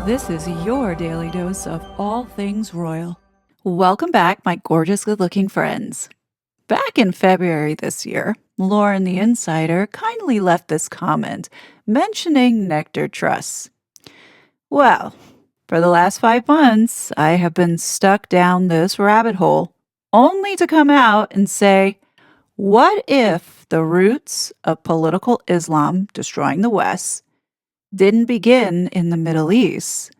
This is your daily dose of all things royal. Welcome back, my gorgeous, good looking friends. Back in February this year, Lauren the Insider kindly left this comment mentioning nectar trusts. Well, for the last 5 months, I have been stuck down this rabbit hole, only to come out and say, what if the roots of political Islam destroying the West didn't begin in the Middle East,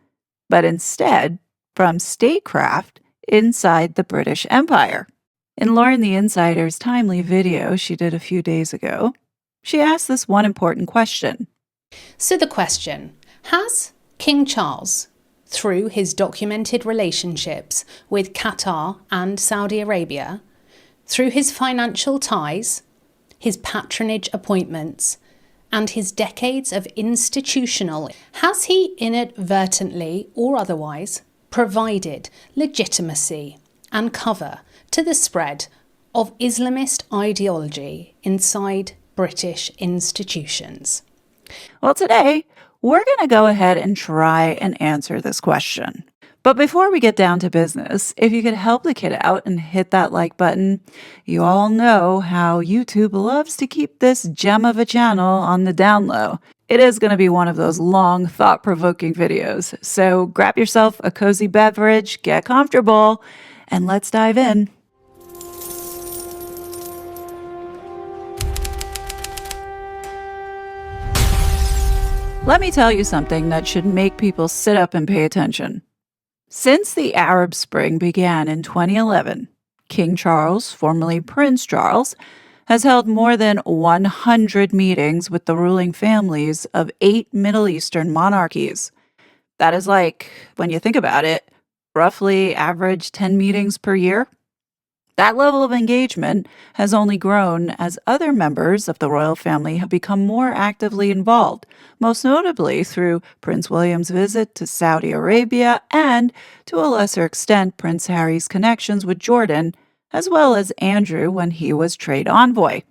but instead from statecraft inside the British Empire? In Lauren the Insider's timely video she did a few days ago, she asked this one important question. So the question, has King Charles, through his documented relationships with Qatar and Saudi Arabia, through his financial ties, his patronage appointments, and his decades of institutional, has he inadvertently or otherwise provided legitimacy and cover to the spread of Islamist ideology inside British institutions? Well, today, we're going to go ahead and try and answer this question. But before we get down to business, if you could help the kid out and hit that like button, you all know how YouTube loves to keep this gem of a channel on the down low. It is going to be one of those long, thought-provoking videos. So grab yourself a cozy beverage, get comfortable, and let's dive in. Let me tell you something that should make people sit up and pay attention. Since the Arab Spring began in 2011, King Charles, formerly Prince Charles, has held more than 100 meetings with the ruling families of 8 Middle Eastern monarchies. That is like, when you think about it, roughly average 10 meetings per year. That level of engagement has only grown as other members of the royal family have become more actively involved, most notably through Prince William's visit to Saudi Arabia and, to a lesser extent, Prince Harry's connections with Jordan, as well as Andrew when he was trade envoy.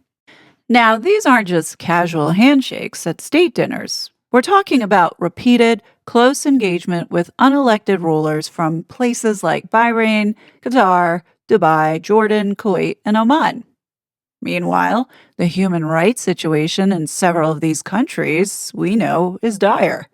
Now, these aren't just casual handshakes at state dinners. We're talking about repeated, close engagement with unelected rulers from places like Bahrain, Qatar, Dubai, Jordan, Kuwait, and Oman. Meanwhile, the human rights situation in several of these countries, we know, is dire.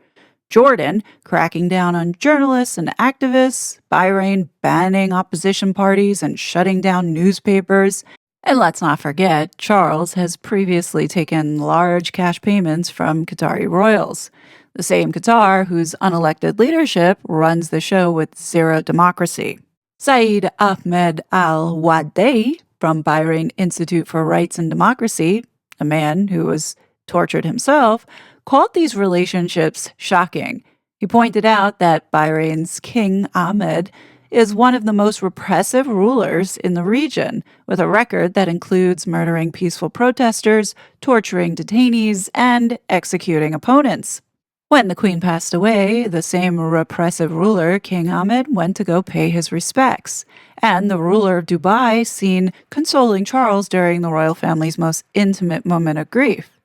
Jordan cracking down on journalists and activists, Bahrain banning opposition parties and shutting down newspapers, and let's not forget, Charles has previously taken large cash payments from Qatari royals, the same Qatar whose unelected leadership runs the show with zero democracy. Saeed Ahmed al-Wadei from Bahrain Institute for Rights and Democracy, a man who was tortured himself, called these relationships shocking. He pointed out that Bahrain's King Ahmed is one of the most repressive rulers in the region, with a record that includes murdering peaceful protesters, torturing detainees, and executing opponents. When the Queen passed away, the same repressive ruler, King Ahmed, went to go pay his respects, and the ruler of Dubai seen consoling Charles during the royal family's most intimate moment of grief.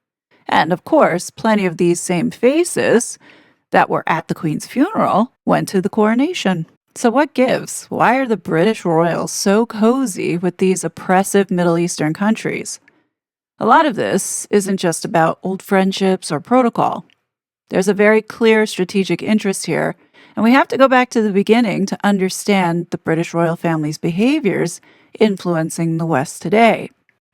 And of course, plenty of these same faces that were at the Queen's funeral went to the coronation. So what gives? Why are the British royals so cozy with these oppressive Middle Eastern countries? A lot of this isn't just about old friendships or protocol. There's a very clear strategic interest here, and we have to go back to the beginning to understand the British royal family's behaviors influencing the West today.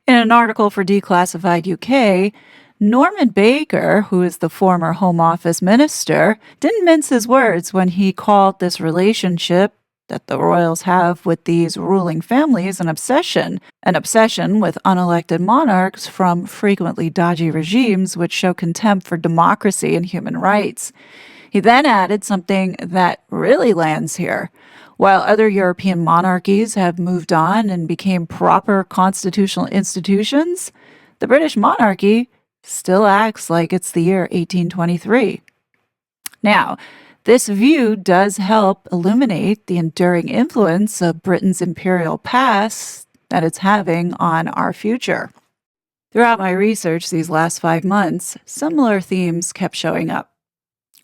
In an article for Declassified UK, Norman Baker, who is the former Home Office minister, didn't mince his words when he called this relationship that the royals have with these ruling families an obsession with unelected monarchs from frequently dodgy regimes which show contempt for democracy and human rights. He then added something that really lands here. While other European monarchies have moved on and became proper constitutional institutions, the British monarchy still acts like it's the year 1823. Now, this view does help illuminate the enduring influence of Britain's imperial past that it's having on our future. Throughout my research these last 5 months, similar themes kept showing up.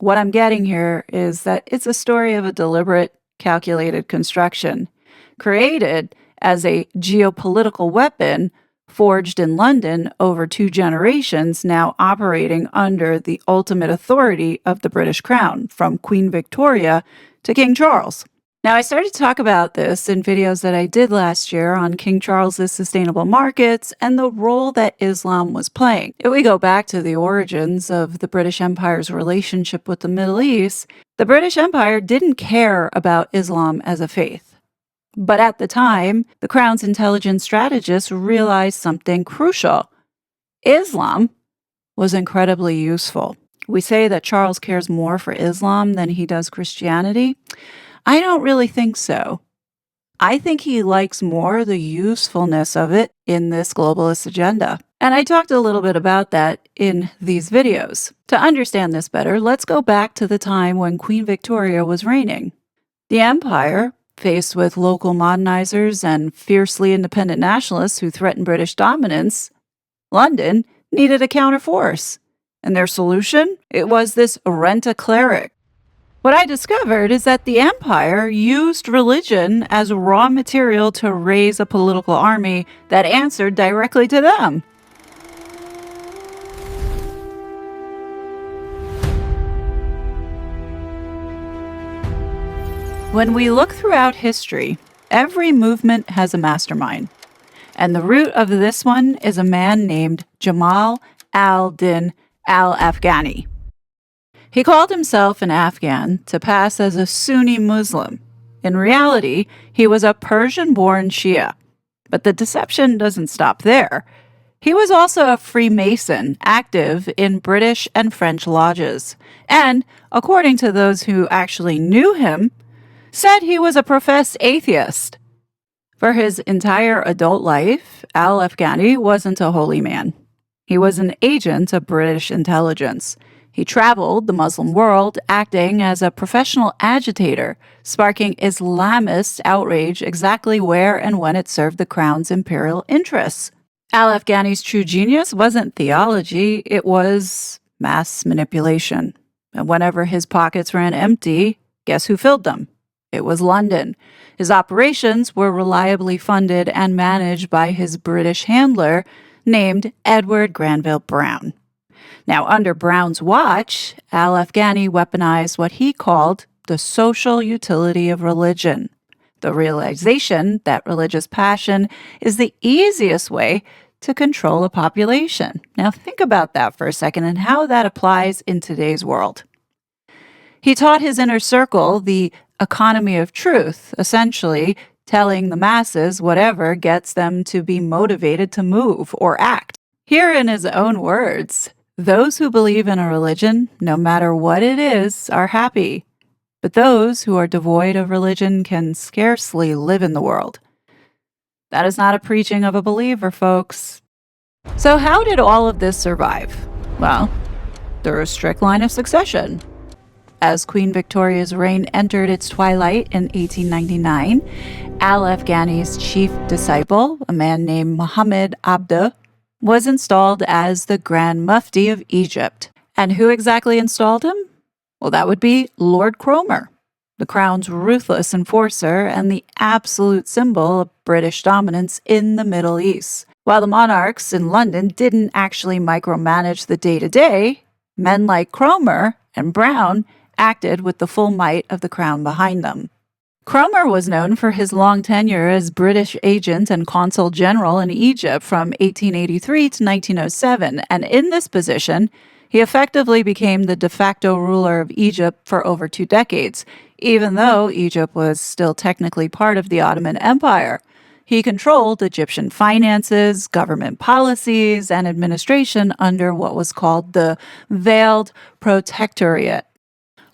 What I'm getting here is that it's a story of a deliberate, calculated construction, created as a geopolitical weapon forged in London over 2 generations, now operating under the ultimate authority of the British Crown, from Queen Victoria to King Charles. Now, I started to talk about this in videos that I did last year on King Charles's sustainable markets and the role that Islam was playing. If we go back to the origins of the British Empire's relationship with the Middle East, the British Empire didn't care about Islam as a faith. But at the time, the Crown's intelligence strategists realized something crucial. Islam was incredibly useful. We say that Charles cares more for Islam than he does Christianity. I don't really think so. I think he likes more the usefulness of it in this globalist agenda. And I talked a little bit about that in these videos. To understand this better, let's go back to the time when Queen Victoria was reigning. The empire, faced with local modernizers and fiercely independent nationalists who threatened British dominance, London needed a counterforce. And their solution? It was this rent-a-cleric. What I discovered is that the empire used religion as raw material to raise a political army that answered directly to them. When we look throughout history, every movement has a mastermind. And the root of this one is a man named Jamal al-Din al-Afghani. He called himself an Afghan to pass as a Sunni Muslim. In reality, he was a Persian-born Shia. But the deception doesn't stop there. He was also a Freemason, active in British and French lodges. And, according to those who actually knew him, said he was a professed atheist. For his entire adult life, al-Afghani wasn't a holy man. He was an agent of British intelligence. He traveled the Muslim world, acting as a professional agitator, sparking Islamist outrage exactly where and when it served the Crown's imperial interests. Al-Afghani's true genius wasn't theology, it was mass manipulation. And whenever his pockets ran empty, guess who filled them? It was London. His operations were reliably funded and managed by his British handler named Edward Granville Brown. Now, under Brown's watch, al-Afghani weaponized what he called the social utility of religion, the realization that religious passion is the easiest way to control a population. Now, think about that for a second and how that applies in today's world. He taught his inner circle the economy of truth, essentially telling the masses whatever gets them to be motivated to move or act. Here in his own words, those who believe in a religion, no matter what it is, are happy. But those who are devoid of religion can scarcely live in the world. That is not a preaching of a believer, folks. So how did all of this survive? Well, through a strict line of succession. As Queen Victoria's reign entered its twilight in 1899, al-Afghani's chief disciple, a man named Muhammad Abduh, was installed as the Grand Mufti of Egypt. And who exactly installed him? Well, that would be Lord Cromer, the Crown's ruthless enforcer and the absolute symbol of British dominance in the Middle East. While the monarchs in London didn't actually micromanage the day-to-day, men like Cromer and Brown acted with the full might of the Crown behind them. Cromer was known for his long tenure as British agent and consul general in Egypt from 1883 to 1907, and in this position, he effectively became the de facto ruler of Egypt for over 2 decades, even though Egypt was still technically part of the Ottoman Empire. He controlled Egyptian finances, government policies, and administration under what was called the Veiled Protectorate.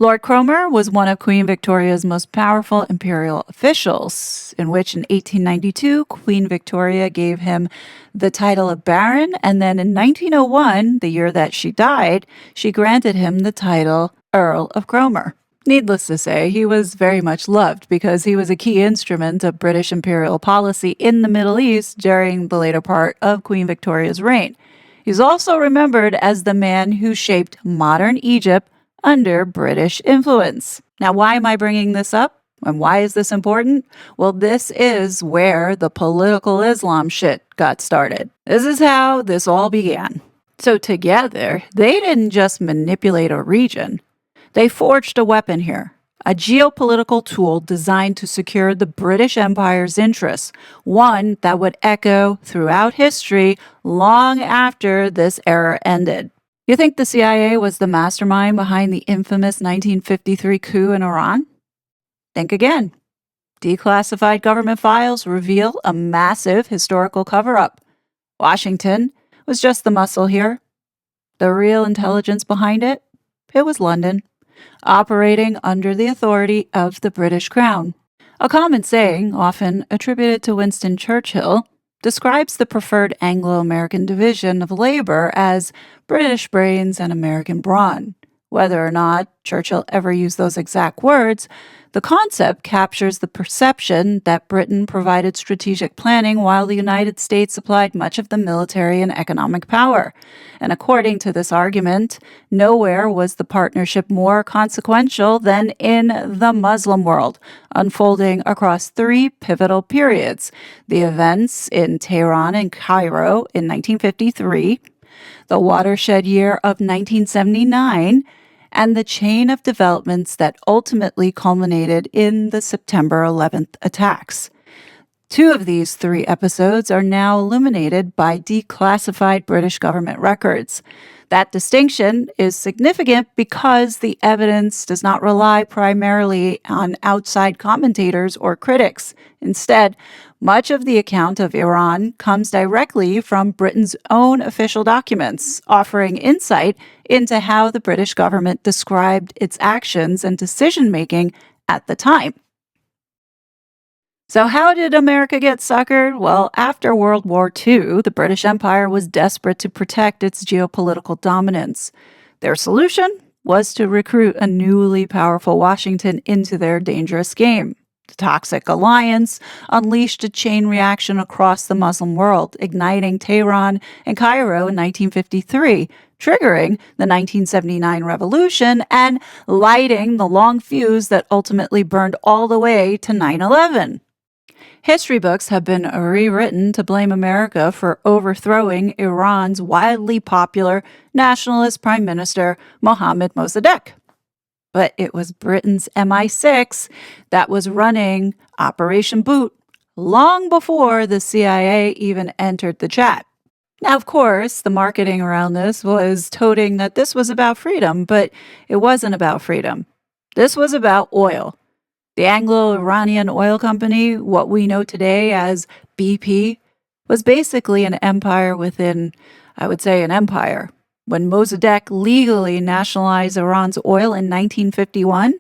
Lord Cromer was one of Queen Victoria's most powerful imperial officials, in which in 1892, Queen Victoria gave him the title of Baron, and then in 1901, the year that she died, she granted him the title Earl of Cromer. Needless to say, he was very much loved because he was a key instrument of British imperial policy in the Middle East during the later part of Queen Victoria's reign. He's also remembered as the man who shaped modern Egypt under British influence. Now, why am I bringing this up? And why is this important? Well, this is where the political Islam shit got started. This is how this all began. So together, they didn't just manipulate a region. They forged a weapon here, a geopolitical tool designed to secure the British Empire's interests, one that would echo throughout history long after this era ended. You think the CIA was the mastermind behind the infamous 1953 coup in Iran? Think again. Declassified government files reveal a massive historical cover-up. Washington was just the muscle here. The real intelligence behind it? It was London, operating under the authority of the British Crown. A common saying, often attributed to Winston Churchill, describes the preferred Anglo-American division of labor as British brains and American brawn. Whether or not Churchill ever used those exact words, the concept captures the perception that Britain provided strategic planning while the United States supplied much of the military and economic power. And according to this argument, nowhere was the partnership more consequential than in the Muslim world, unfolding across three pivotal periods: the events in Tehran and Cairo in 1953, the watershed year of 1979, and the chain of developments that ultimately culminated in the September 11th attacks. Two of these three episodes are now illuminated by declassified British government records. That distinction is significant because the evidence does not rely primarily on outside commentators or critics. Instead, much of the account of Iran comes directly from Britain's own official documents, offering insight into how the British government described its actions and decision-making at the time. So how did America get suckered? Well, after World War II, the British Empire was desperate to protect its geopolitical dominance. Their solution was to recruit a newly powerful Washington into their dangerous game. The toxic alliance unleashed a chain reaction across the Muslim world, igniting Tehran and Cairo in 1953, triggering the 1979 revolution and lighting the long fuse that ultimately burned all the way to 9/11. History books have been rewritten to blame America for overthrowing Iran's wildly popular nationalist Prime Minister Mohammad Mossadegh. But it was Britain's MI6 that was running Operation Boot long before the CIA even entered the chat. Now, of course, the marketing around this was toting that this was about freedom, but it wasn't about freedom. This was about oil. The Anglo-Iranian Oil Company, what we know today as BP, was basically an empire within, I would say, an empire. When Mossadegh legally nationalized Iran's oil in 1951,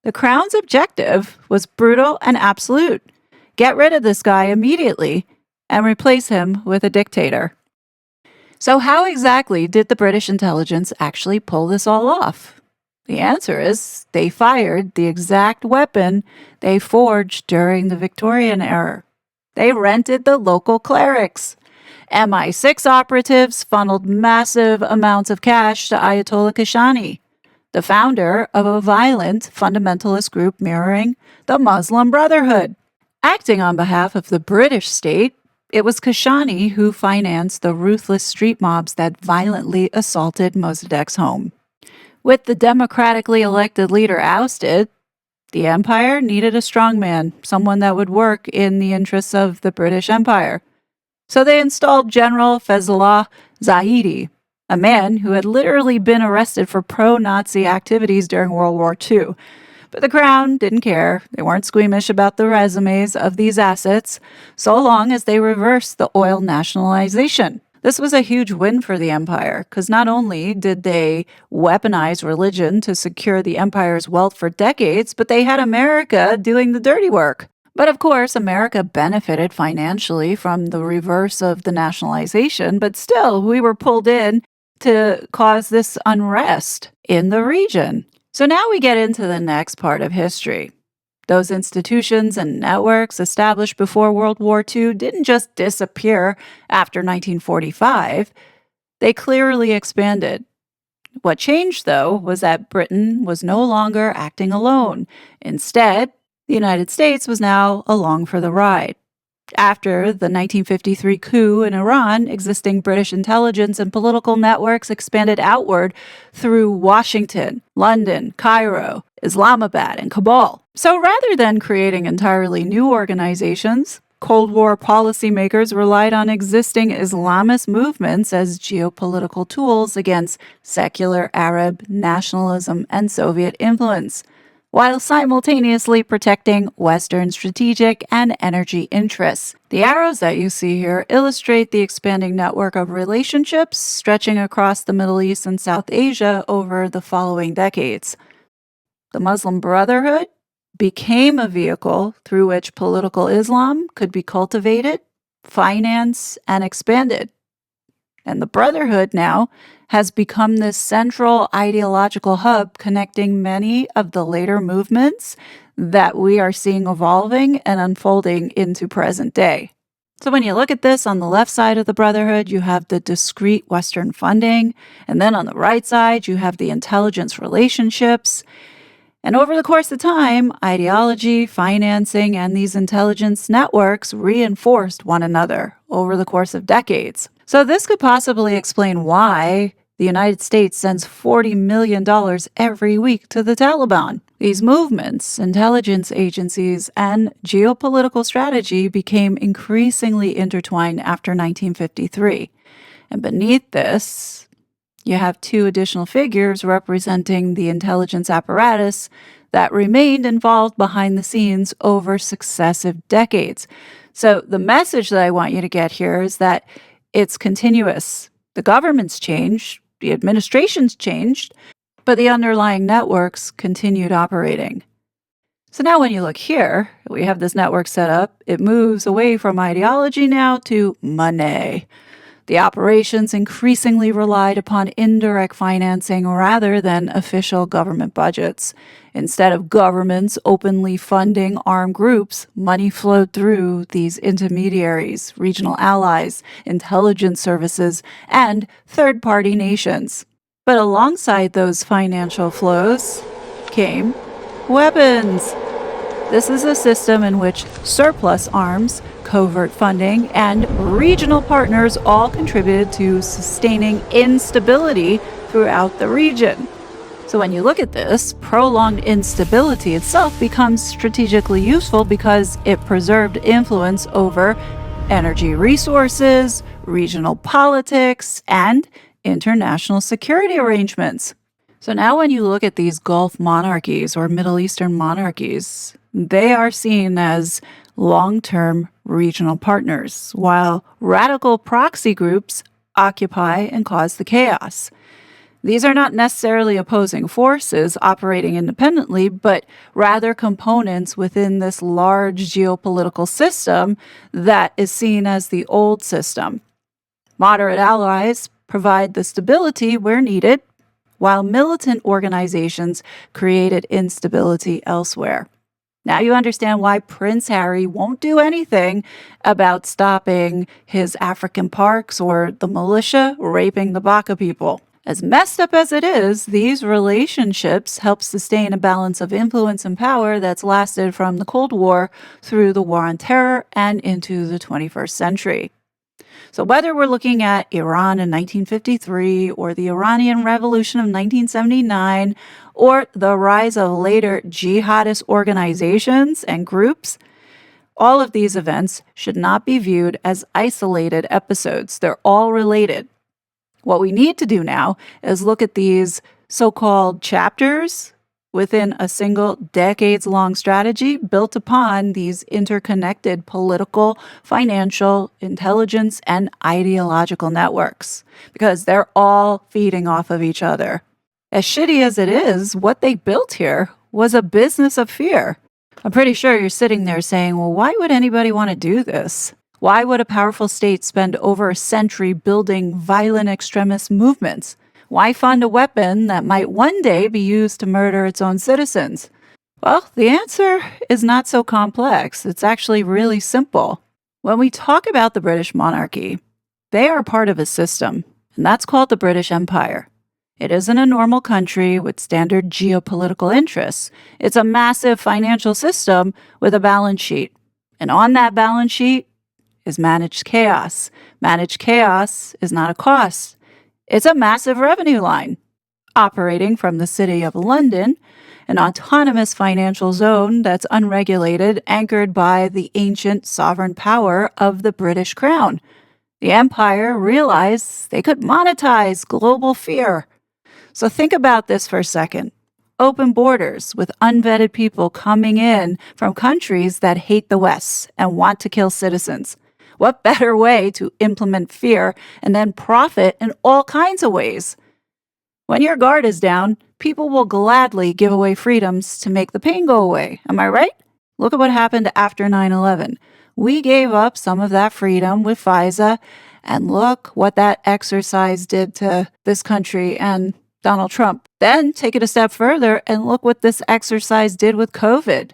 the Crown's objective was brutal and absolute. Get rid of this guy immediately and replace him with a dictator. So how exactly did the British intelligence actually pull this all off? The answer is they fired the exact weapon they forged during the Victorian era. They rented the local clerics. MI6 operatives funneled massive amounts of cash to Ayatollah Kashani, the founder of a violent fundamentalist group mirroring the Muslim Brotherhood. Acting on behalf of the British state, it was Kashani who financed the ruthless street mobs that violently assaulted Mossadegh's home. With the democratically elected leader ousted, the empire needed a strongman, someone that would work in the interests of the British Empire. So they installed General Fazlullah Zahedi, a man who had literally been arrested for pro-Nazi activities during World War II. But the Crown didn't care. They weren't squeamish about the resumes of these assets, so long as they reversed the oil nationalization. This was a huge win for the empire, because not only did they weaponize religion to secure the empire's wealth for decades, but they had America doing the dirty work. But of course, America benefited financially from the reverse of the nationalization, but still, we were pulled in to cause this unrest in the region. So now we get into the next part of history. Those institutions and networks established before World War II didn't just disappear after 1945. They clearly expanded. What changed, though, was that Britain was no longer acting alone. Instead, the United States was now along for the ride. After the 1953 coup in Iran, existing British intelligence and political networks expanded outward through Washington, London, Cairo, Islamabad, and Kabul. So rather than creating entirely new organizations, Cold War policymakers relied on existing Islamist movements as geopolitical tools against secular Arab nationalism and Soviet influence, while simultaneously protecting Western strategic and energy interests. The arrows that you see here illustrate the expanding network of relationships stretching across the Middle East and South Asia over the following decades. The Muslim Brotherhood became a vehicle through which political Islam could be cultivated, financed, and expanded. And the Brotherhood now has become this central ideological hub connecting many of the later movements that we are seeing evolving and unfolding into present day. So when you look at this, on the left side of the Brotherhood, you have the discrete Western funding, and then on the right side, you have the intelligence relationships. And over the course of time, ideology, financing, and these intelligence networks reinforced one another over the course of decades. So this could possibly explain why the United States sends $40 million every week to the Taliban. These movements, intelligence agencies, and geopolitical strategy became increasingly intertwined after 1953. And beneath this, you have two additional figures representing the intelligence apparatus that remained involved behind the scenes over successive decades. So the message that I want you to get here is that it's continuous. The government's changed, the administration's changed, but the underlying networks continued operating. So now when you look here, we have this network set up. It moves away from ideology now to money. The operations increasingly relied upon indirect financing rather than official government budgets. Instead of governments openly funding armed groups, money flowed through these intermediaries, regional allies, intelligence services, and third-party nations. But alongside those financial flows came weapons. This is a system in which surplus arms, covert funding, and regional partners all contributed to sustaining instability throughout the region. So when you look at this, prolonged instability itself becomes strategically useful because it preserved influence over energy resources, regional politics, and international security arrangements. So now when you look at these Gulf monarchies or Middle Eastern monarchies, they are seen as long-term regional partners, while radical proxy groups occupy and cause the chaos. These are not necessarily opposing forces operating independently, but rather components within this large geopolitical system that is seen as the old system. Moderate allies provide the stability where needed, while militant organizations created instability elsewhere. Now you understand why Prince Harry won't do anything about stopping his African parks or the militia raping the Baka people. As messed up as it is, these relationships help sustain a balance of influence and power that's lasted from the Cold War through the War on Terror and into the 21st century. So whether we're looking at Iran in 1953 or the Iranian Revolution of 1979 or the rise of later jihadist organizations and groups, all of these events should not be viewed as isolated episodes. They're all related. What we need to do now is look at these so-called chapters within a single decades-long strategy built upon these interconnected political, financial, intelligence, and ideological networks, because they're all feeding off of each other. As shitty as it is, what they built here was a business of fear. I'm pretty sure you're sitting there saying, well, why would anybody want to do this? Why would a powerful state spend over a century building violent extremist movements? Why fund a weapon that might one day be used to murder its own citizens? Well, the answer is not so complex. It's actually really simple. When we talk about the British monarchy, they are part of a system, and that's called the British Empire. It isn't a normal country with standard geopolitical interests. It's a massive financial system with a balance sheet. And on that balance sheet is managed chaos. Managed chaos is not a cost. It's a massive revenue line. Operating from the City of London, an autonomous financial zone that's unregulated, anchored by the ancient sovereign power of the British Crown. The empire realized they could monetize global fear. So think about this for a second. Open borders with unvetted people coming in from countries that hate the West and want to kill citizens. What better way to implement fear and then profit in all kinds of ways? When your guard is down, people will gladly give away freedoms to make the pain go away. Am I right? Look at what happened after 9/11. We gave up some of that freedom with FISA, and look what that exercise did to this country and Donald Trump. Then take it a step further and look what this exercise did with COVID.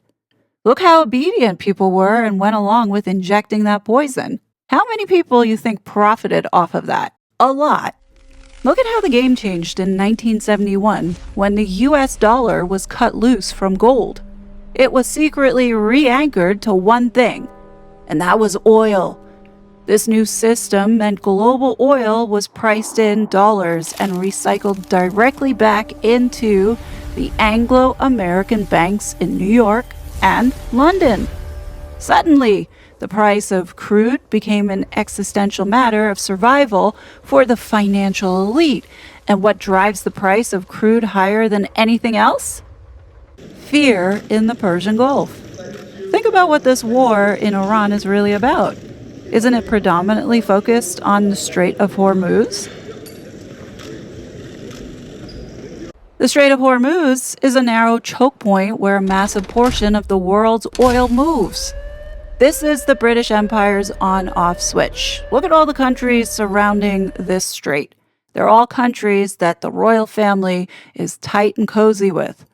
Look how obedient people were and went along with injecting that poison. How many people you think profited off of that? A lot. Look at how the game changed in 1971 when the US dollar was cut loose from gold. It was secretly re-anchored to one thing, and that was oil. This new system meant global oil was priced in dollars and recycled directly back into the Anglo-American banks in New York and London. Suddenly, the price of crude became an existential matter of survival for the financial elite. And what drives the price of crude higher than anything else? Fear in the Persian Gulf. Think about what this war in Iran is really about. Isn't it predominantly focused on the Strait of Hormuz? The Strait of Hormuz is a narrow choke point where a massive portion of the world's oil moves. This is the British Empire's on-off switch. Look at all the countries surrounding this strait. They're all countries that the royal family is tight and cozy with.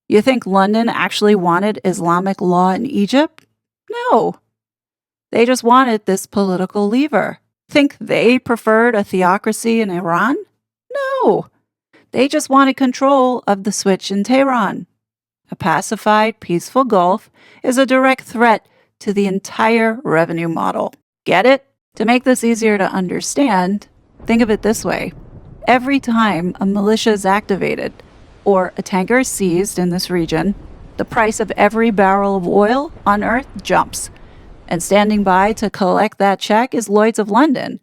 You think London actually wanted Islamic law in Egypt? No. They just wanted this political lever. Think they preferred a theocracy in Iran? No. They just wanted control of the switch in Tehran. A pacified, peaceful Gulf is a direct threat to the entire revenue model. Get it? To make this easier to understand, think of it this way. Every time a militia is activated or a tanker is seized in this region, the price of every barrel of oil on Earth jumps. And standing by to collect that check is Lloyd's of London.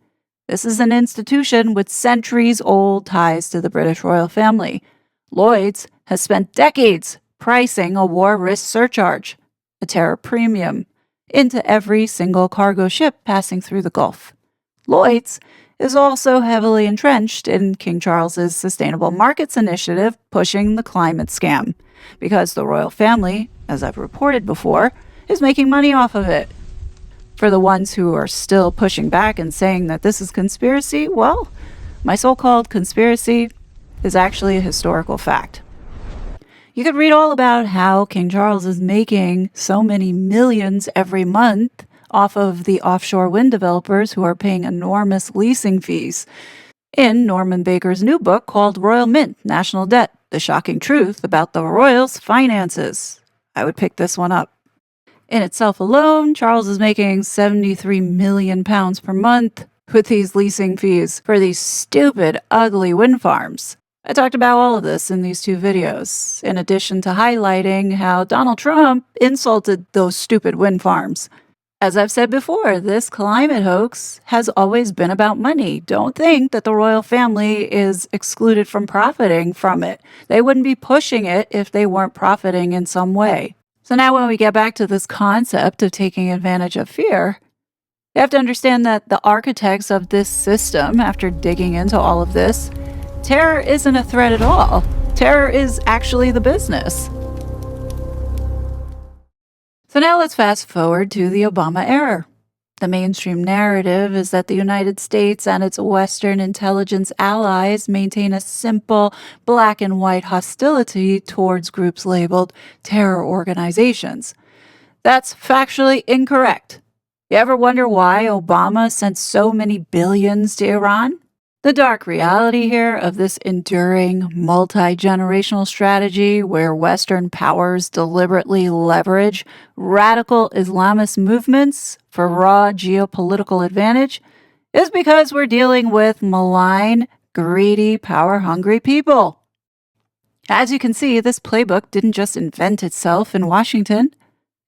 This is an institution with centuries-old ties to the British royal family. Lloyd's has spent decades pricing a war risk surcharge, a terror premium, into every single cargo ship passing through the Gulf. Lloyd's is also heavily entrenched in King Charles's Sustainable Markets Initiative pushing the climate scam, because the royal family, as I've reported before, is making money off of it. For the ones who are still pushing back and saying that this is conspiracy, well, my so-called conspiracy is actually a historical fact. You could read all about how King Charles is making so many millions every month off of the offshore wind developers who are paying enormous leasing fees in Norman Baker's new book called Royal Mint, National Debt, The Shocking Truth About the Royals' Finances. I would pick this one up. In itself alone, Charles is making £73 million per month with these leasing fees for these stupid, ugly wind farms. I talked about all of this in these two videos, in addition to highlighting how Donald Trump insulted those stupid wind farms. As I've said before, this climate hoax has always been about money. Don't think that the royal family is excluded from profiting from it. They wouldn't be pushing it if they weren't profiting in some way. So now when we get back to this concept of taking advantage of fear, you have to understand that the architects of this system, after digging into all of this, terror isn't a threat at all. Terror is actually the business. So now let's fast forward to the Obama era. The mainstream narrative is that the United States and its Western intelligence allies maintain a simple black and white hostility towards groups labeled terror organizations. That's factually incorrect. You ever wonder why Obama sent so many billions to Iran? The dark reality here of this enduring, multi-generational strategy where Western powers deliberately leverage radical Islamist movements for raw geopolitical advantage is because we're dealing with malign, greedy, power-hungry people. As you can see, this playbook didn't just invent itself in Washington.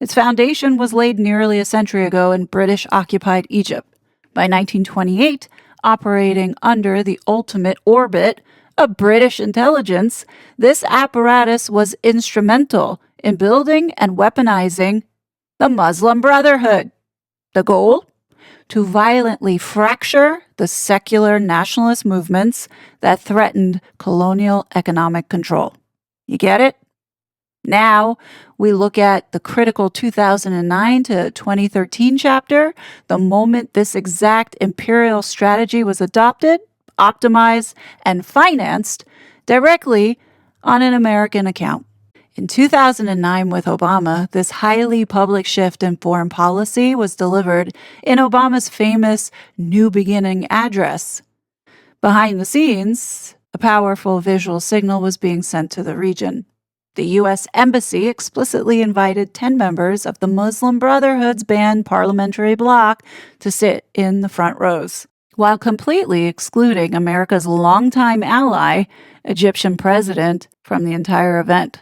Its foundation was laid nearly a century ago in British-occupied Egypt. By 1928, operating under the ultimate orbit of British intelligence, this apparatus was instrumental in building and weaponizing the Muslim Brotherhood. The goal? To violently fracture the secular nationalist movements that threatened colonial economic control. You get it? Now, we look at the critical 2009 to 2013 chapter, the moment this exact imperial strategy was adopted, optimized, and financed directly on an American account. In 2009, with Obama, this highly public shift in foreign policy was delivered in Obama's famous New Beginning address. Behind the scenes, a powerful visual signal was being sent to the region. The U.S. Embassy explicitly invited 10 members of the Muslim Brotherhood's banned parliamentary bloc to sit in the front rows, while completely excluding America's longtime ally, Egyptian president, from the entire event.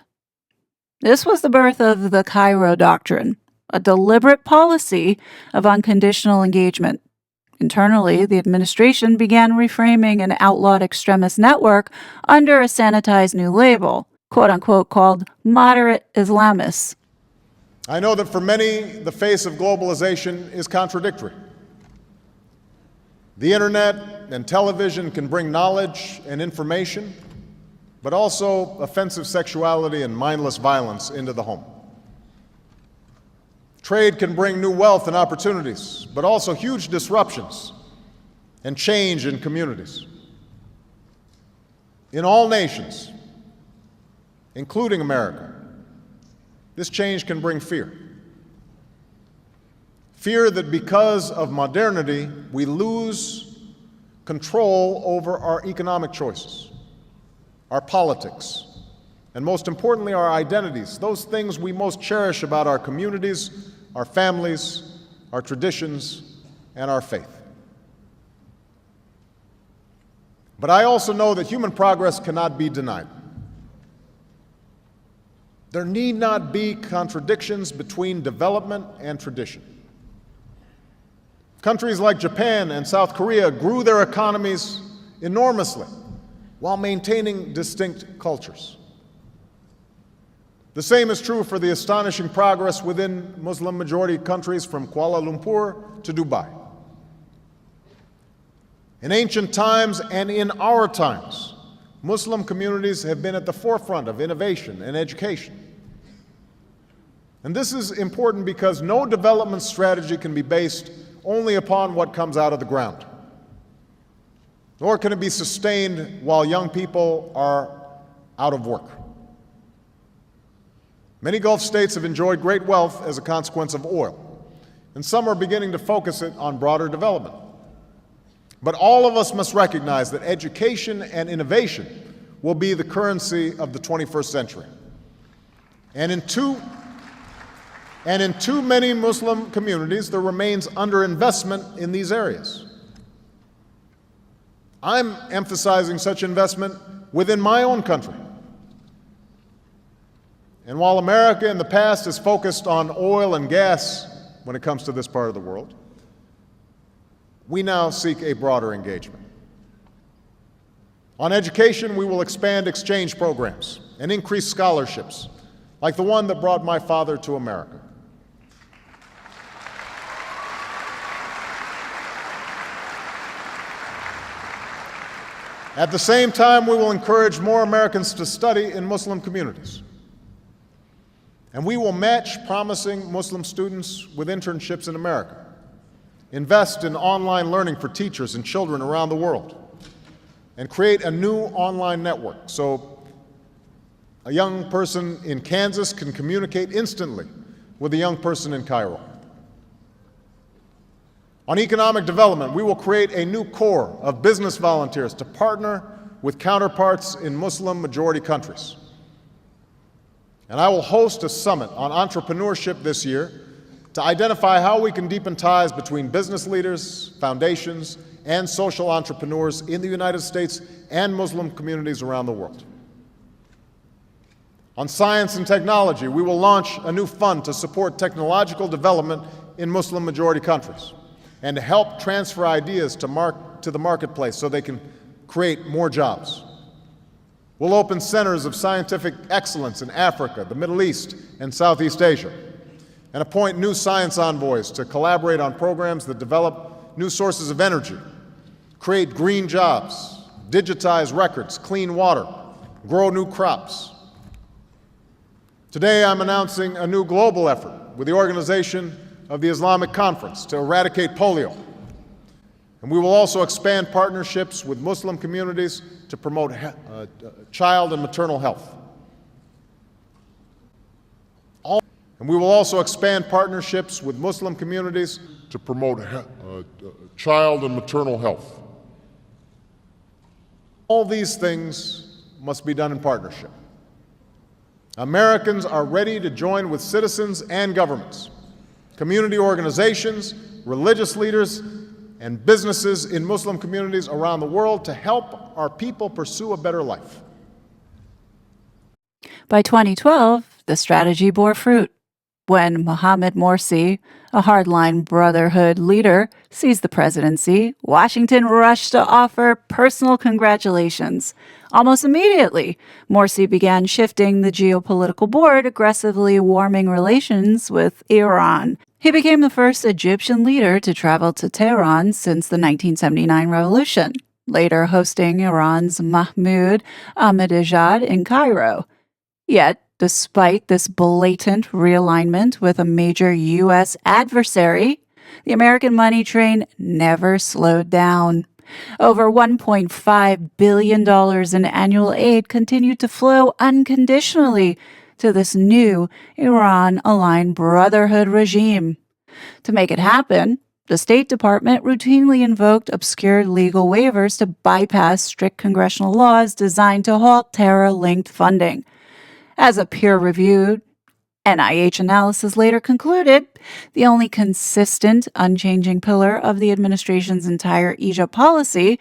This was the birth of the Cairo Doctrine, a deliberate policy of unconditional engagement. Internally, the administration began reframing an outlawed extremist network under a sanitized new label, quote-unquote, called moderate Islamists. I know that for many, the face of globalization is contradictory. The internet and television can bring knowledge and information, but also offensive sexuality and mindless violence into the home. Trade can bring new wealth and opportunities, but also huge disruptions and change in communities. In all nations, including America, this change can bring fear. Fear that because of modernity, we lose control over our economic choices, our politics, and most importantly, our identities, those things we most cherish about our communities, our families, our traditions, and our faith. But I also know that human progress cannot be denied. There need not be contradictions between development and tradition. Countries like Japan and South Korea grew their economies enormously while maintaining distinct cultures. The same is true for the astonishing progress within Muslim-majority countries from Kuala Lumpur to Dubai. In ancient times and in our times, Muslim communities have been at the forefront of innovation and education. And this is important because no development strategy can be based only upon what comes out of the ground, nor can it be sustained while young people are out of work. Many Gulf states have enjoyed great wealth as a consequence of oil, and some are beginning to focus it on broader development. But all of us must recognize that education and innovation will be the currency of the 21st century. And in too many Muslim communities, there remains underinvestment in these areas. I'm emphasizing such investment within my own country. And while America in the past has focused on oil and gas when it comes to this part of the world, we now seek a broader engagement. On education, we will expand exchange programs and increase scholarships, like the one that brought my father to America. At the same time, we will encourage more Americans to study in Muslim communities. And we will match promising Muslim students with internships in America, invest in online learning for teachers and children around the world, and create a new online network so a young person in Kansas can communicate instantly with a young person in Cairo. On economic development, we will create a new corps of business volunteers to partner with counterparts in Muslim-majority countries. And I will host a summit on entrepreneurship this year to identify how we can deepen ties between business leaders, foundations, and social entrepreneurs in the United States and Muslim communities around the world. On science and technology, we will launch a new fund to support technological development in Muslim-majority countries and to help transfer ideas to the marketplace so they can create more jobs. We'll open centers of scientific excellence in Africa, the Middle East, and Southeast Asia, and appoint new science envoys to collaborate on programs that develop new sources of energy, create green jobs, digitize records, clean water, grow new crops. Today, I'm announcing a new global effort with the organization of the Islamic Conference to eradicate polio. And we will also expand partnerships with Muslim communities to promote child and maternal health. And we will also expand partnerships with Muslim communities to promote child and maternal health. All these things must be done in partnership. Americans are ready to join with citizens and governments, community organizations, religious leaders, and businesses in Muslim communities around the world to help our people pursue a better life. By 2012, the strategy bore fruit. When Mohammed Morsi, a hardline Brotherhood leader, seized the presidency, Washington rushed to offer personal congratulations. Almost immediately, Morsi began shifting the geopolitical board, aggressively warming relations with Iran. He became the first Egyptian leader to travel to Tehran since the 1979 revolution, later hosting Iran's Mahmoud Ahmadinejad in Cairo. Yet, despite this blatant realignment with a major U.S. adversary, the American money train never slowed down. Over $1.5 billion in annual aid continued to flow unconditionally to this new Iran-aligned Brotherhood regime. To make it happen, the State Department routinely invoked obscure legal waivers to bypass strict congressional laws designed to halt terror-linked funding. As a peer-reviewed NIH analysis later concluded, the only consistent, unchanging pillar of the administration's entire Egypt policy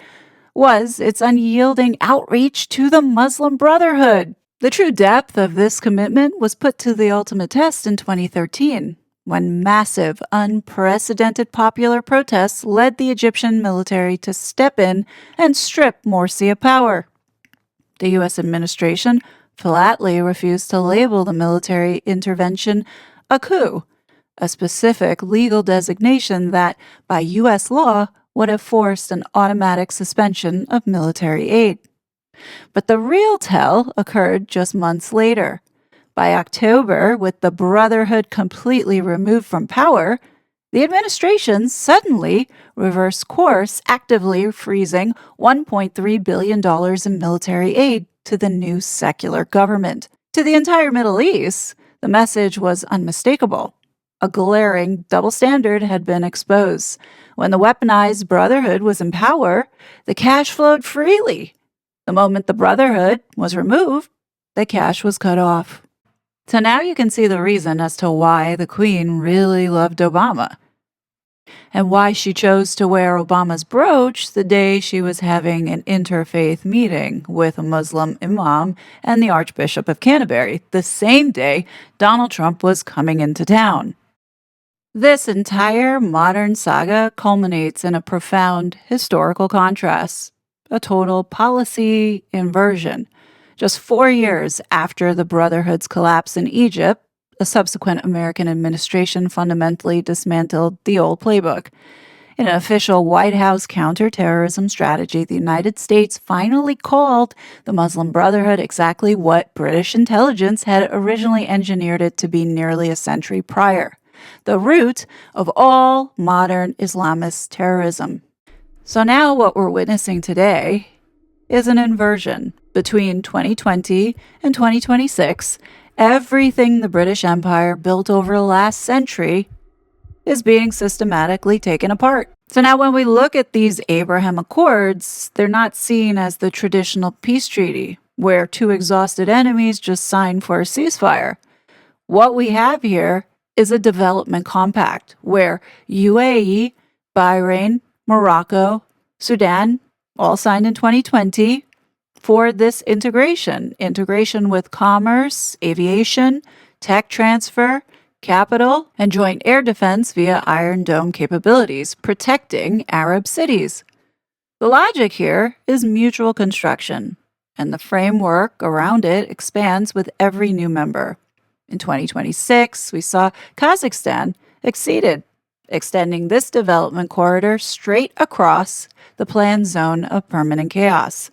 was its unyielding outreach to the Muslim Brotherhood. The true depth of this commitment was put to the ultimate test in 2013, when massive, unprecedented popular protests led the Egyptian military to step in and strip Morsi of power. The U.S. administration flatly refused to label the military intervention a coup, a specific legal designation that, by U.S. law, would have forced an automatic suspension of military aid. But the real tell occurred just months later. By October, with the Brotherhood completely removed from power, the administration suddenly reversed course, actively freezing $1.3 billion in military aid to the new secular government. To the entire Middle East, the message was unmistakable. A glaring double standard had been exposed. When the weaponized Brotherhood was in power, the cash flowed freely. The moment the Brotherhood was removed, the cash was cut off. So now you can see the reason as to why the Queen really loved Obama, and why she chose to wear Obama's brooch the day she was having an interfaith meeting with a Muslim imam and the Archbishop of Canterbury, the same day Donald Trump was coming into town. This entire modern saga culminates in a profound historical contrast, a total policy inversion. Just 4 years after the Brotherhood's collapse in Egypt, a subsequent American administration fundamentally dismantled the old playbook. In an official White House counterterrorism strategy, the United States finally called the Muslim Brotherhood exactly what British intelligence had originally engineered it to be nearly a century prior: the root of all modern Islamist terrorism. So now what we're witnessing today is an inversion. Between 2020 and 2026, everything the British Empire built over the last century is being systematically taken apart. So now when we look at these Abraham Accords, they're not seen as the traditional peace treaty where two exhausted enemies just sign for a ceasefire. What we have here is a development compact where UAE, Bahrain, Morocco, Sudan, all signed in 2020 for this integration with commerce, aviation, tech transfer, capital, and joint air defense via Iron Dome capabilities, protecting Arab cities. The logic here is mutual construction, and the framework around it expands with every new member. In 2026, we saw Kazakhstan extending this development corridor straight across the planned zone of permanent chaos.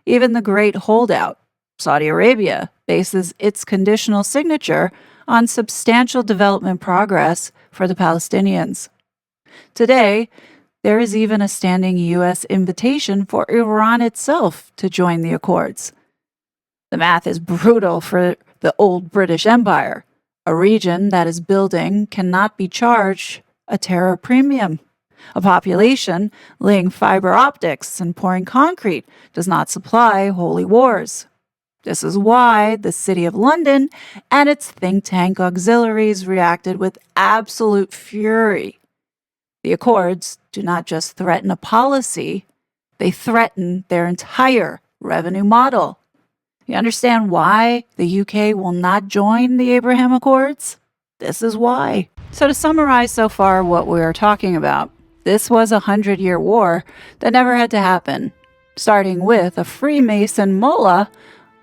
Even the great holdout, Saudi Arabia, bases its conditional signature on substantial development progress for the Palestinians. Today, there is even a standing U.S. invitation for Iran itself to join the Accords. The math is brutal for the old British Empire. A region that is building cannot be charged a terror premium. A population laying fiber optics and pouring concrete does not supply holy wars. This is why the City of London and its think tank auxiliaries reacted with absolute fury. The Accords do not just threaten a policy, they threaten their entire revenue model. You understand why the UK will not join the Abraham Accords? This is why. So to summarize so far what we are talking about, this was a 100-year war that never had to happen, starting with a Freemason mullah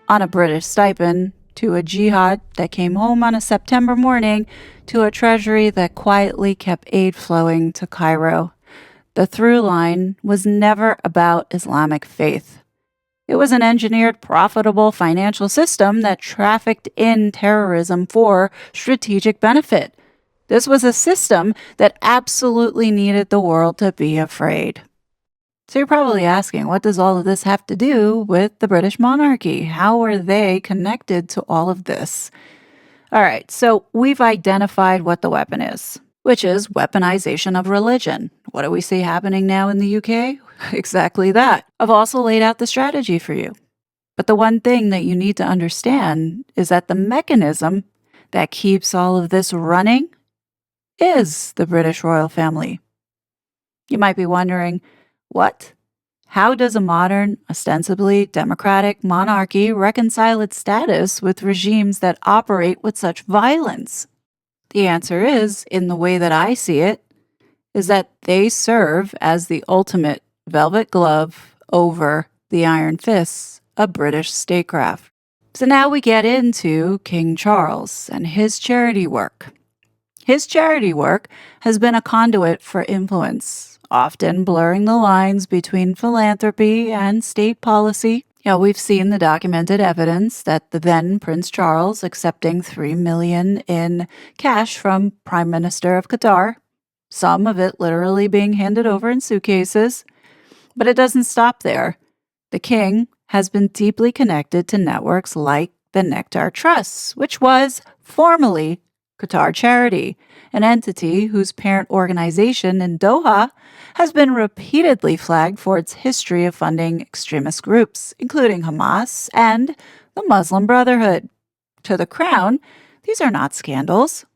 on a British stipend, to a jihad that came home on a September morning, to a treasury that quietly kept aid flowing to Cairo. The through line was never about Islamic faith. It was an engineered, profitable financial system that trafficked in terrorism for strategic benefit. This was a system that absolutely needed the world to be afraid. So you're probably asking, what does all of this have to do with the British monarchy? How are they connected to all of this? All right, so we've identified what the weapon is, which is weaponization of religion. What do we see happening now in the UK? Exactly that. I've also laid out the strategy for you. But the one thing that you need to understand is that the mechanism that keeps all of this running is the British royal family. You might be wondering, what? How does a modern, ostensibly democratic monarchy reconcile its status with regimes that operate with such violence? The answer is, in the way that I see it, is that they serve as the ultimate velvet glove over the iron fists of British statecraft. So now we get into King Charles and his charity work. His charity work has been a conduit for influence, often blurring the lines between philanthropy and state policy. We've seen the documented evidence that the then Prince Charles accepting $3 million in cash from Prime Minister of Qatar, some of it literally being handed over in suitcases. But it doesn't stop there. The king has been deeply connected to networks like the Nectar Trust, which was formerly Qatar Charity, an entity whose parent organization in Doha has been repeatedly flagged for its history of funding extremist groups, including Hamas and the Muslim Brotherhood. To the Crown, these are not scandals.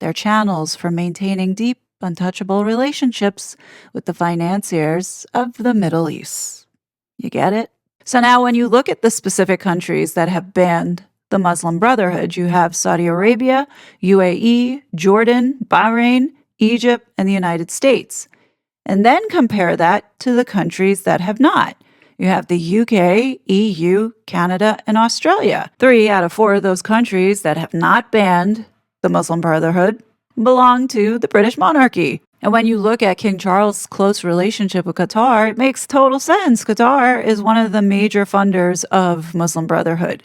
They're channels for maintaining deep, untouchable relationships with the financiers of the Middle East. You get it? So now when you look at the specific countries that have banned the Muslim Brotherhood, you have Saudi Arabia, UAE, Jordan, Bahrain, Egypt, and the United States. And then compare that to the countries that have not. You have the UK, EU, Canada, and Australia. 3 out of 4 of those countries that have not banned the Muslim Brotherhood belong to the British monarchy. And when you look at King Charles' close relationship with Qatar, it makes total sense. Qatar is one of the major funders of Muslim Brotherhood.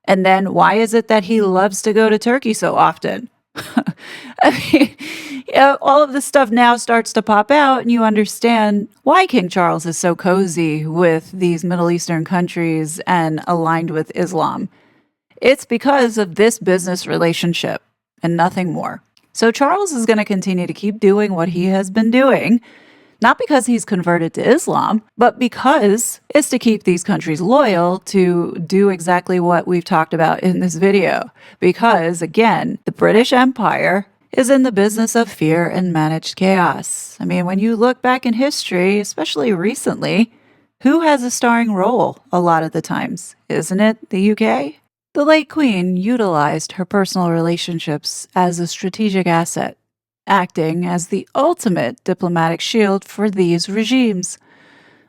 And then why is it that he loves to go to Turkey so often? I mean, all of this stuff now starts to pop out, and you understand why King Charles is so cozy with these Middle Eastern countries and aligned with Islam. It's because of this business relationship and nothing more. So Charles is going to continue to keep doing what he has been doing, not because he's converted to Islam, but because it's to keep these countries loyal to do exactly what we've talked about in this video. Because, again, the British Empire is in the business of fear and managed chaos. I mean, when you look back in history, especially recently, who has a starring role a lot of the times? Isn't it the UK? The late Queen utilized her personal relationships as a strategic asset, acting as the ultimate diplomatic shield for these regimes.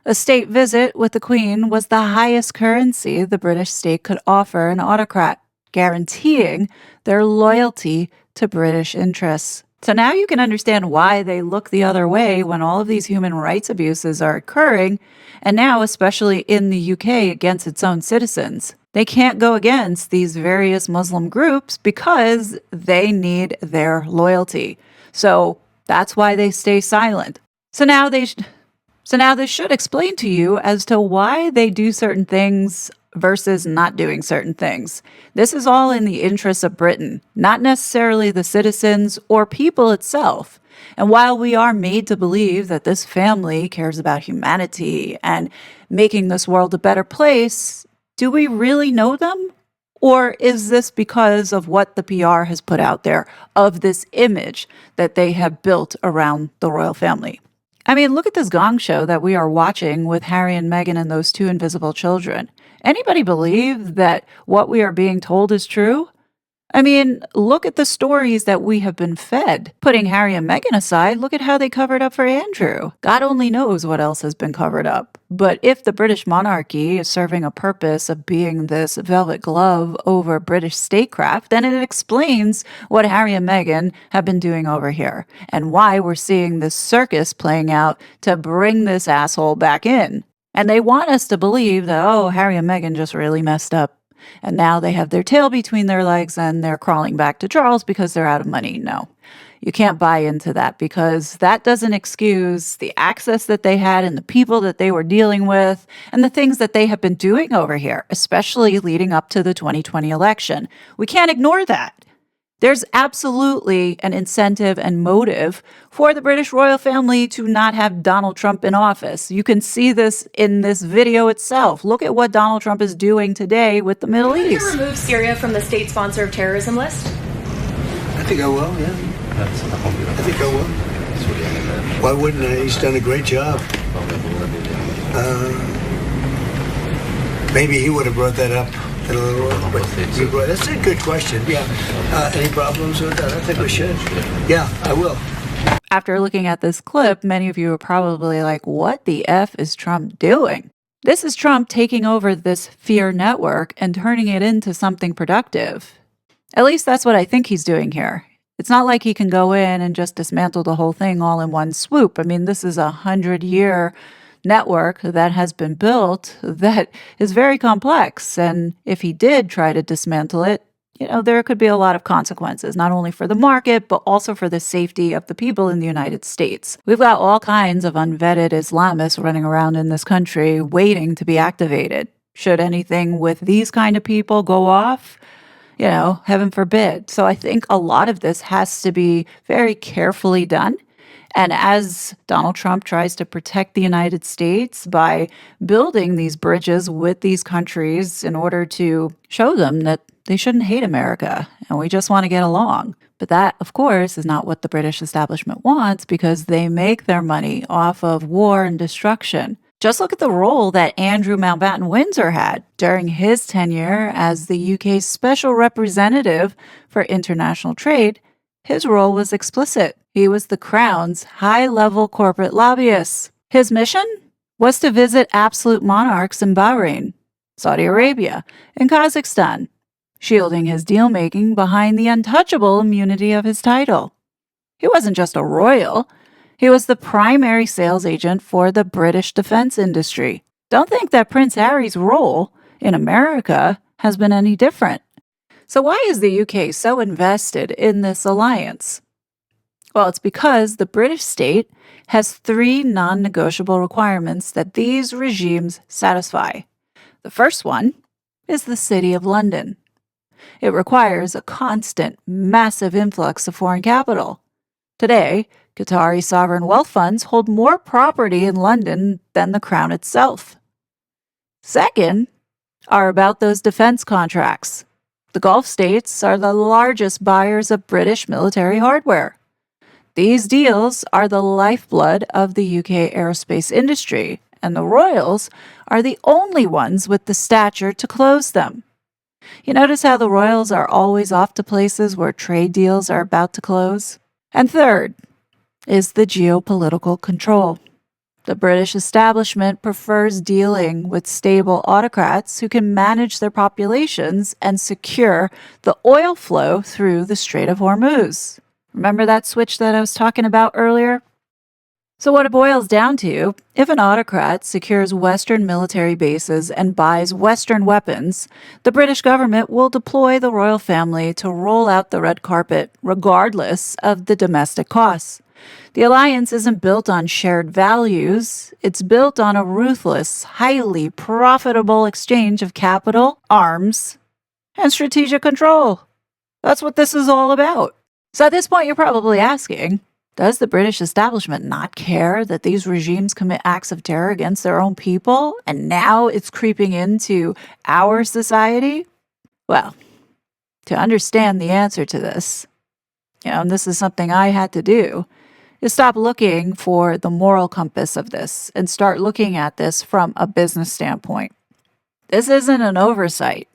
A state visit with the Queen was the highest currency the British state could offer an autocrat, guaranteeing their loyalty to British interests. So now you can understand why they look the other way when all of these human rights abuses are occurring, and now especially in the UK against its own citizens. They can't go against these various Muslim groups because they need their loyalty. So that's why they stay silent. So now this should explain to you as to why they do certain things versus not doing certain things. This is all in the interests of Britain, not necessarily the citizens or people itself. And while we are made to believe that this family cares about humanity and making this world a better place, do we really know them? Or is this because of what the PR has put out there of this image that they have built around the royal family? I mean, look at this gong show that we are watching with Harry and Meghan and those two invisible children. Anybody believe that what we are being told is true? I mean, look at the stories that we have been fed. Putting Harry and Meghan aside, look at how they covered up for Andrew. God only knows what else has been covered up. But if the British monarchy is serving a purpose of being this velvet glove over British statecraft, then it explains what Harry and Meghan have been doing over here and why we're seeing this circus playing out to bring this asshole back in. And they want us to believe that, oh, Harry and Meghan just really messed up. And now they have their tail between their legs and they're crawling back to Charles because they're out of money. No, you can't buy into that because that doesn't excuse the access that they had and the people that they were dealing with and the things that they have been doing over here, especially leading up to the 2020 election. We can't ignore that. There's absolutely an incentive and motive for the British royal family to not have Donald Trump in office. You can see this in this video itself. Look at what Donald Trump is doing today with the Middle East. Will you remove Syria from the state sponsor of terrorism list? I think I will, yeah. I think I will. Why wouldn't I? He's done a great job. Maybe he would have brought that up. That's a good question. Yeah. Any problems with that? I think we should. Yeah, I will. After looking at this clip, many of you are probably like, what the F is Trump doing? This is Trump taking over this fear network and turning it into something productive. At least that's what I think he's doing here. It's not like he can go in and just dismantle the whole thing all in one swoop. I mean, this is a 100-year network that has been built that is very complex. And if he did try to dismantle it, there could be a lot of consequences, not only for the market, but also for the safety of the people in the United States. We've got all kinds of unvetted Islamists running around in this country waiting to be activated. Should anything with these kind of people go off, heaven forbid. So I think a lot of this has to be very carefully done. And as Donald Trump tries to protect the United States by building these bridges with these countries in order to show them that they shouldn't hate America and we just want to get along. But that, of course, is not what the British establishment wants because they make their money off of war and destruction. Just look at the role that Andrew Mountbatten Windsor had during his tenure as the UK's special representative for international trade. His role was explicit. He was the Crown's high-level corporate lobbyist. His mission was to visit absolute monarchs in Bahrain, Saudi Arabia, and Kazakhstan, shielding his deal-making behind the untouchable immunity of his title. He wasn't just a royal. He was the primary sales agent for the British defense industry. Don't think that Prince Harry's role in America has been any different. So why is the UK so invested in this alliance? Well, it's because the British state has 3 non-negotiable requirements that these regimes satisfy. The first one is the City of London. It requires a constant, massive influx of foreign capital. Today, Qatari sovereign wealth funds hold more property in London than the crown itself. Second, are about those defense contracts. The Gulf states are the largest buyers of British military hardware. These deals are the lifeblood of the UK aerospace industry, and the royals are the only ones with the stature to close them. You notice how the royals are always off to places where trade deals are about to close? And third is the geopolitical control. The British establishment prefers dealing with stable autocrats who can manage their populations and secure the oil flow through the Strait of Hormuz. Remember that switch that I was talking about earlier? So what it boils down to, if an autocrat secures Western military bases and buys Western weapons, the British government will deploy the royal family to roll out the red carpet, regardless of the domestic costs. The alliance isn't built on shared values. It's built on a ruthless, highly profitable exchange of capital, arms, and strategic control. That's what this is all about. So at this point, you're probably asking, does the British establishment not care that these regimes commit acts of terror against their own people, and now it's creeping into our society? Well, to understand the answer to this, and this is something I had to do, is stop looking for the moral compass of this and start looking at this from a business standpoint. This isn't an oversight.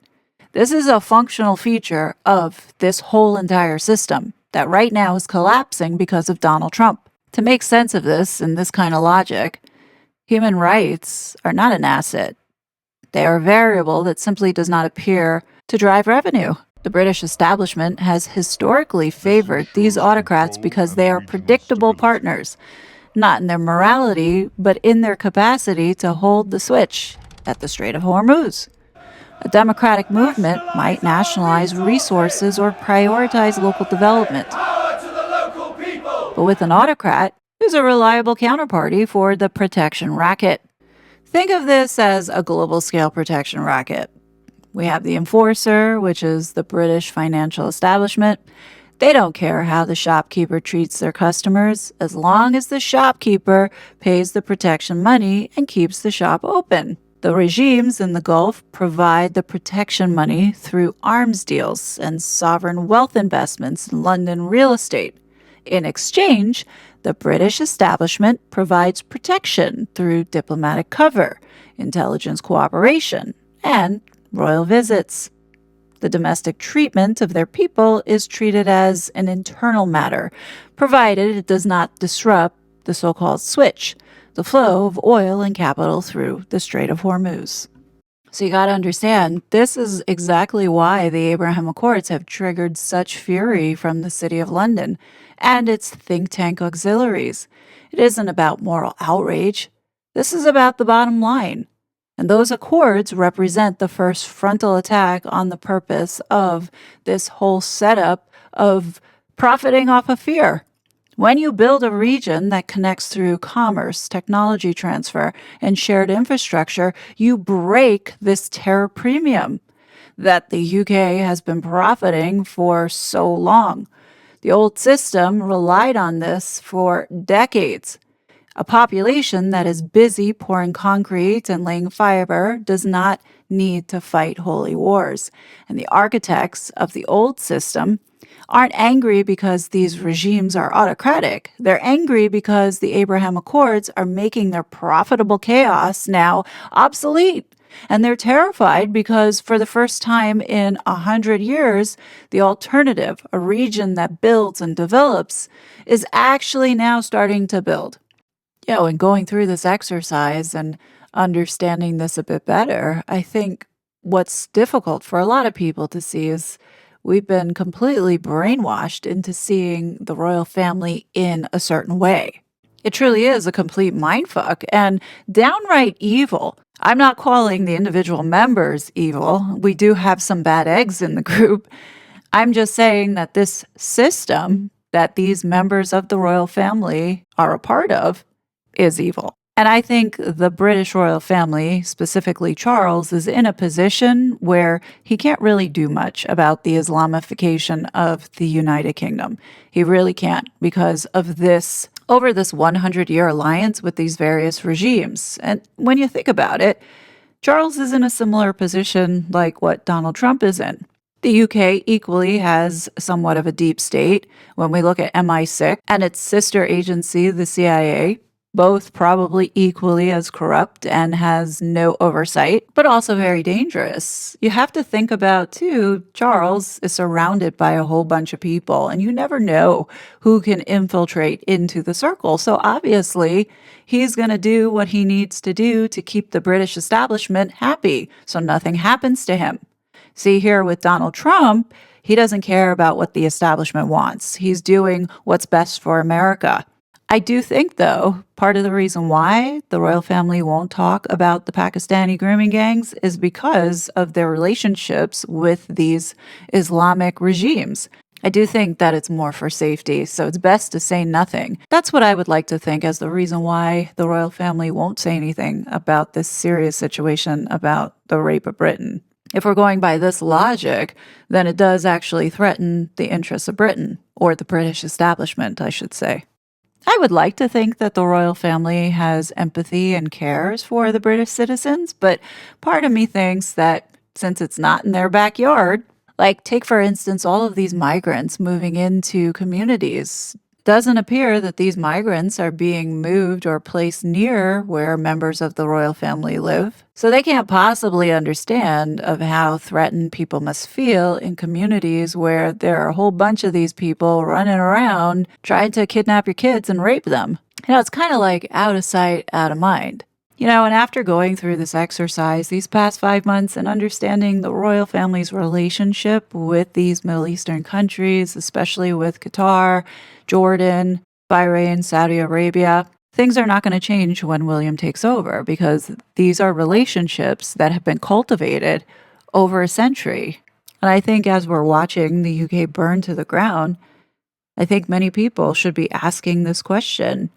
This is a functional feature of this whole entire system that right now is collapsing because of Donald Trump. To make sense of this and this kind of logic, human rights are not an asset. They are a variable that simply does not appear to drive revenue. The British establishment has historically favored these autocrats because they are predictable partners, not in their morality, but in their capacity to hold the switch at the Strait of Hormuz. A democratic movement might nationalize resources or prioritize local development. But with an autocrat, who's a reliable counterparty for the protection racket. Think of this as a global-scale protection racket. We have the enforcer, which is the British financial establishment. They don't care how the shopkeeper treats their customers, as long as the shopkeeper pays the protection money and keeps the shop open. The regimes in the Gulf provide the protection money through arms deals and sovereign wealth investments in London real estate. In exchange, the British establishment provides protection through diplomatic cover, intelligence cooperation, and royal visits. The domestic treatment of their people is treated as an internal matter, provided it does not disrupt the so-called switch, the flow of oil and capital through the Strait of Hormuz. So you got to understand, this is exactly why the Abraham Accords have triggered such fury from the City of London and its think tank auxiliaries. It isn't about moral outrage. This is about the bottom line. And those accords represent the first frontal attack on the purpose of this whole setup of profiting off of fear. When you build a region that connects through commerce, technology transfer, and shared infrastructure, you break this terror premium that the UK has been profiting for so long. The old system relied on this for decades. A population that is busy pouring concrete and laying fiber does not need to fight holy wars. And the architects of the old system aren't angry because these regimes are autocratic. They're angry because the Abraham Accords are making their profitable chaos now obsolete. And they're terrified because for the first time in 100 years, the alternative, a region that builds and develops, is actually now starting to build. And going through this exercise and understanding this a bit better, I think what's difficult for a lot of people to see is we've been completely brainwashed into seeing the royal family in a certain way. It truly is a complete mindfuck and downright evil. I'm not calling the individual members evil. We do have some bad eggs in the group. I'm just saying that this system that these members of the royal family are a part of is evil. And I think the British royal family, specifically Charles, is in a position where he can't really do much about the Islamification of the United Kingdom. He really can't because of this, over this 100-year alliance with these various regimes. And when you think about it, Charles is in a similar position like what Donald Trump is in. The UK equally has somewhat of a deep state. When we look at MI6 and its sister agency, the CIA, both probably equally as corrupt and has no oversight, but also very dangerous. You have to think about, too, Charles is surrounded by a whole bunch of people, and you never know who can infiltrate into the circle. So obviously, he's going to do what he needs to do to keep the British establishment happy so nothing happens to him. See, here with Donald Trump, he doesn't care about what the establishment wants. He's doing what's best for America. I do think, though, part of the reason why the royal family won't talk about the Pakistani grooming gangs is because of their relationships with these Islamic regimes. I do think that it's more for safety, so it's best to say nothing. That's what I would like to think as the reason why the royal family won't say anything about this serious situation about the rape of Britain. If we're going by this logic, then it does actually threaten the interests of Britain, or the British establishment, I should say. I would like to think that the royal family has empathy and cares for the British citizens, but part of me thinks that since it's not in their backyard, like take for instance all of these migrants moving into communities, doesn't appear that these migrants are being moved or placed near where members of the royal family live. So they can't possibly understand of how threatened people must feel in communities where there are a whole bunch of these people running around trying to kidnap your kids and rape them. It's kind of like out of sight, out of mind. And after going through this exercise these past 5 months and understanding the royal family's relationship with these Middle Eastern countries, especially with Qatar, Jordan, Bahrain, Saudi Arabia, things are not going to change when William takes over because these are relationships that have been cultivated over a century. And I think as we're watching the UK burn to the ground, I think many people should be asking this question.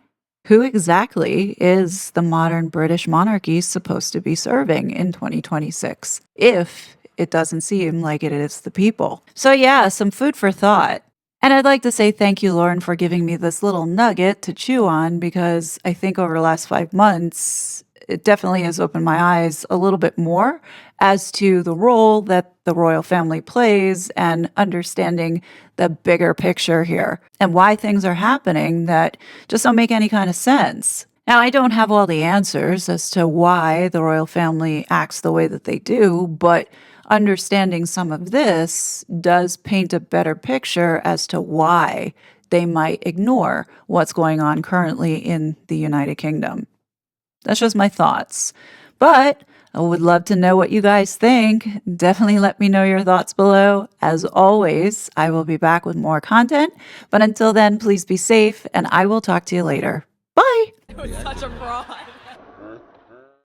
Who exactly is the modern British monarchy supposed to be serving in 2026 if it doesn't seem like it is the people? So yeah, some food for thought. And I'd like to say thank you, Lauren, for giving me this little nugget to chew on because I think over the last 5 months, it definitely has opened my eyes a little bit more as to the role that the royal family plays and understanding the bigger picture here and why things are happening that just don't make any kind of sense. Now, I don't have all the answers as to why the royal family acts the way that they do, but understanding some of this does paint a better picture as to why they might ignore what's going on currently in the United Kingdom. That's just my thoughts. But I would love to know what you guys think. Definitely let me know your thoughts below. As always, I will be back with more content. But until then, please be safe, and I will talk to you later. Bye! It was such a fraud.